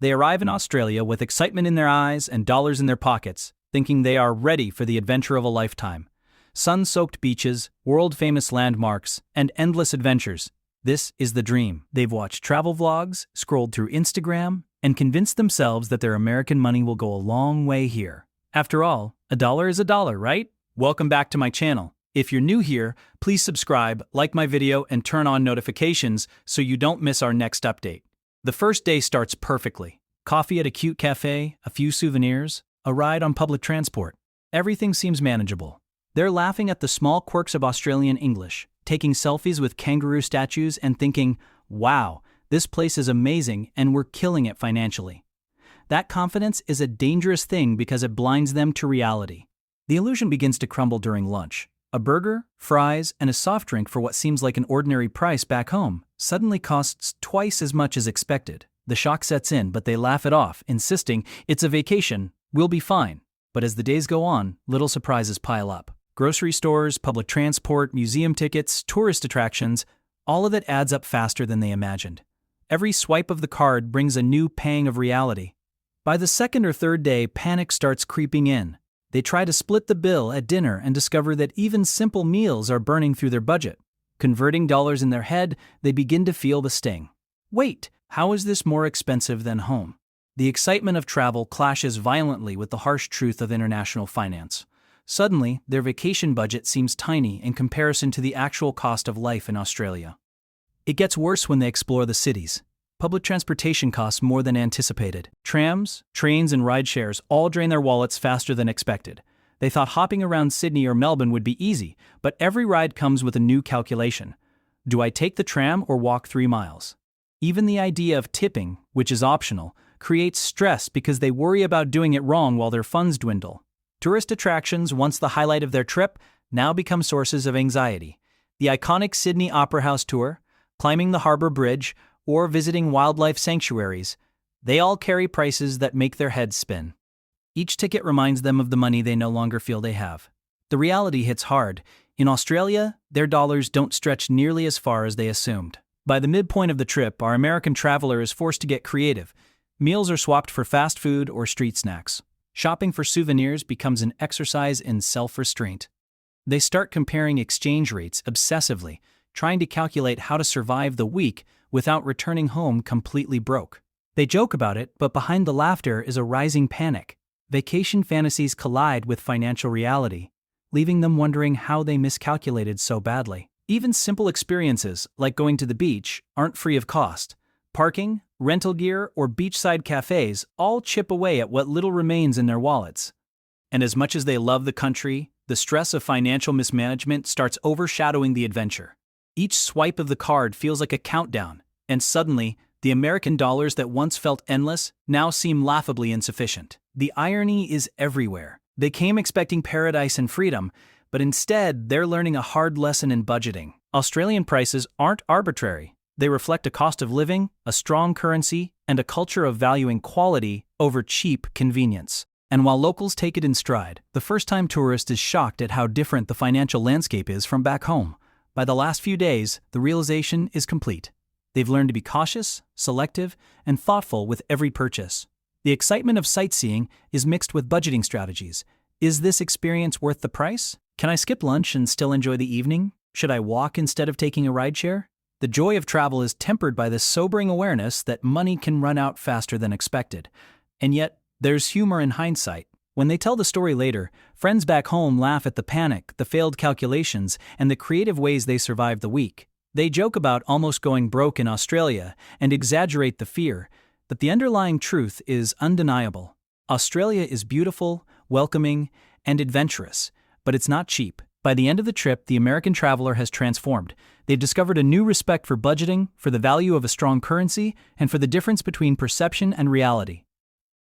They arrive in Australia with excitement in their eyes and dollars in their pockets, thinking they are ready for the adventure of a lifetime. Sun-soaked beaches, world-famous landmarks, and endless adventures. This is the dream. They've watched travel vlogs, scrolled through Instagram, and convinced themselves that their American money will go a long way here. After all, a dollar is a dollar, right? Welcome back to my channel. If you're new here, please subscribe, like my video, and turn on notifications so you don't miss our next update. The first day starts perfectly. Coffee at a cute cafe, a few souvenirs, a ride on public transport. Everything seems manageable. They're laughing at the small quirks of Australian English, taking selfies with kangaroo statues and thinking, wow, this place is amazing and we're killing it financially. That confidence is a dangerous thing because it blinds them to reality. The illusion begins to crumble during lunch. A burger, fries, and a soft drink for what seems like an ordinary price back home suddenly costs twice as much as expected. The shock sets in, but they laugh it off, insisting, it's a vacation, we'll be fine. But as the days go on, little surprises pile up. Grocery stores, public transport, museum tickets, tourist attractions, all of it adds up faster than they imagined. Every swipe of the card brings a new pang of reality. By the second or third day, panic starts creeping in. They try to split the bill at dinner and discover that even simple meals are burning through their budget. Converting dollars in their head, they begin to feel the sting. Wait, how is this more expensive than home? The excitement of travel clashes violently with the harsh truth of international finance. Suddenly, their vacation budget seems tiny in comparison to the actual cost of life in Australia. It gets worse when they explore the cities. Public transportation costs more than anticipated. Trams, trains, and rideshares all drain their wallets faster than expected. They thought hopping around Sydney or Melbourne would be easy, but every ride comes with a new calculation. Do I take the tram or walk 3 miles? Even the idea of tipping, which is optional, creates stress because they worry about doing it wrong while their funds dwindle. Tourist attractions, once the highlight of their trip, now become sources of anxiety. The iconic Sydney Opera House tour, climbing the Harbour Bridge, or visiting wildlife sanctuaries, they all carry prices that make their heads spin. Each ticket reminds them of the money they no longer feel they have. The reality hits hard. In Australia, their dollars don't stretch nearly as far as they assumed. By the midpoint of the trip, our American traveler is forced to get creative. Meals are swapped for fast food or street snacks. Shopping for souvenirs becomes an exercise in self-restraint. They start comparing exchange rates obsessively, trying to calculate how to survive the week without returning home completely broke. They joke about it, but behind the laughter is a rising panic. Vacation fantasies collide with financial reality, leaving them wondering how they miscalculated so badly. Even simple experiences, like going to the beach, aren't free of cost. Parking, rental gear, or beachside cafes all chip away at what little remains in their wallets. And as much as they love the country, the stress of financial mismanagement starts overshadowing the adventure. Each swipe of the card feels like a countdown, and suddenly, the American dollars that once felt endless now seem laughably insufficient. The irony is everywhere. They came expecting paradise and freedom, but instead they're learning a hard lesson in budgeting. Australian prices aren't arbitrary. They reflect a cost of living, a strong currency, and a culture of valuing quality over cheap convenience. And while locals take it in stride, the first-time tourist is shocked at how different the financial landscape is from back home. By the last few days, the realization is complete. They've learned to be cautious, selective, and thoughtful with every purchase. The excitement of sightseeing is mixed with budgeting strategies. Is this experience worth the price? Can I skip lunch and still enjoy the evening? Should I walk instead of taking a rideshare? The joy of travel is tempered by this sobering awareness that money can run out faster than expected. And yet, there's humor in hindsight. When they tell the story later, friends back home laugh at the panic, the failed calculations, and the creative ways they survived the week. They joke about almost going broke in Australia and exaggerate the fear, but the underlying truth is undeniable. Australia is beautiful, welcoming, and adventurous, but it's not cheap. By the end of the trip, the American traveler has transformed. They've discovered a new respect for budgeting, for the value of a strong currency, and for the difference between perception and reality.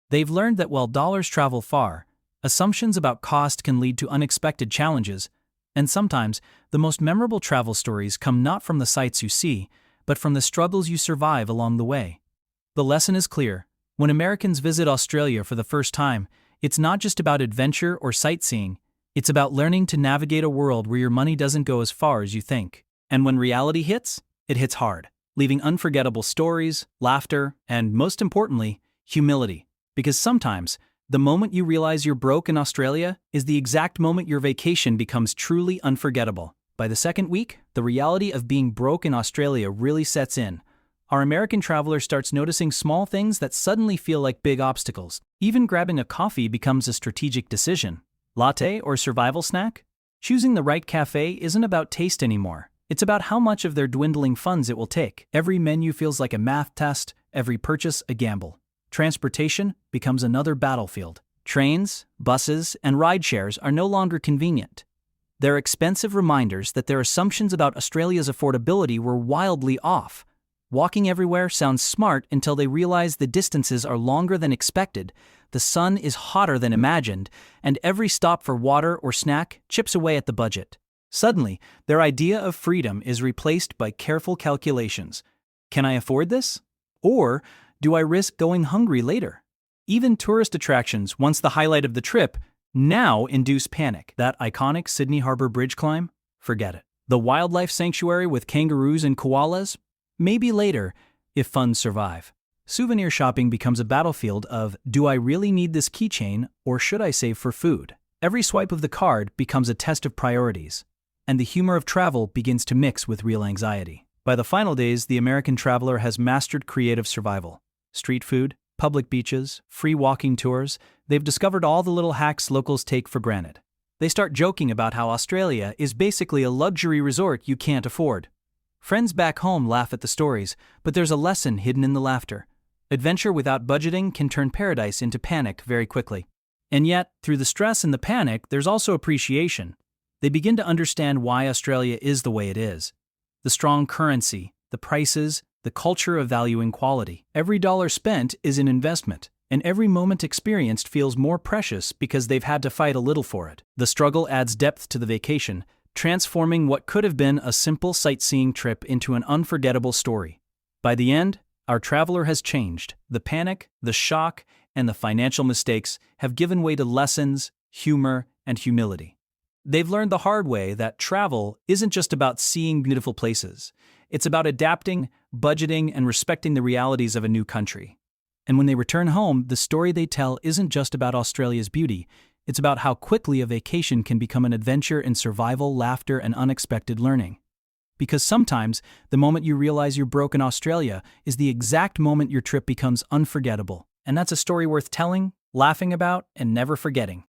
They've learned that while dollars travel far, assumptions about cost can lead to unexpected challenges, and sometimes the most memorable travel stories come not from the sights you see, but from the struggles you survive along the way. The lesson is clear. When Americans visit Australia for the first time, it's not just about adventure or sightseeing, it's about learning to navigate a world where your money doesn't go as far as you think. And when reality hits, it hits hard, leaving unforgettable stories, laughter, and, most importantly, Humility. Because sometimes, the moment you realize you're broke in Australia is the exact moment your vacation becomes truly unforgettable. By the second week, the reality of being broke in Australia really sets in. Our American traveler starts noticing small things that suddenly feel like big obstacles. Even grabbing a coffee becomes a strategic decision. Latte or survival snack? Choosing the right cafe isn't about taste anymore. It's about how much of their dwindling funds it will take. Every menu feels like a math test, every purchase a gamble. Transportation becomes another battlefield. Trains, buses, and rideshares are no longer convenient. They're expensive reminders that their assumptions about Australia's affordability were wildly off. Walking everywhere sounds smart until they realize the distances are longer than expected, the sun is hotter than imagined, and every stop for water or snack chips away at the budget. Suddenly, their idea of freedom is replaced by careful calculations. Can I afford this? Or do I risk going hungry later? Even tourist attractions, once the highlight of the trip, now induce panic. That iconic Sydney Harbour Bridge climb? Forget it. The wildlife sanctuary with kangaroos and koalas? Maybe later, if funds survive. Souvenir shopping becomes a battlefield of, do I really need this keychain or should I save for food? Every swipe of the card becomes a test of priorities, and the humor of travel begins to mix with real anxiety. By the final days, the American traveler has mastered creative survival. Street food, public beaches, free walking tours, they've discovered all the little hacks locals take for granted. They start joking about how Australia is basically a luxury resort you can't afford. Friends back home laugh at the stories, but there's a lesson hidden in the laughter. Adventure without budgeting can turn paradise into panic very quickly. And yet, through the stress and the panic, there's also appreciation. They begin to understand why Australia is the way it is. The strong currency, the prices, the culture of valuing quality. Every dollar spent is an investment, and every moment experienced feels more precious because they've had to fight a little for it. The struggle adds depth to the vacation, transforming what could have been a simple sightseeing trip into an unforgettable story. By the end, our traveler has changed. The panic, the shock, and the financial mistakes have given way to lessons, humor, and humility. They've learned the hard way that travel isn't just about seeing beautiful places. It's about adapting, budgeting, and respecting the realities of a new country. And when they return home, the story they tell isn't just about Australia's beauty. It's about how quickly a vacation can become an adventure in survival, laughter, and unexpected learning. Because sometimes, the moment you realize you're broke in Australia is the exact moment your trip becomes unforgettable. And that's a story worth telling, laughing about, and never forgetting.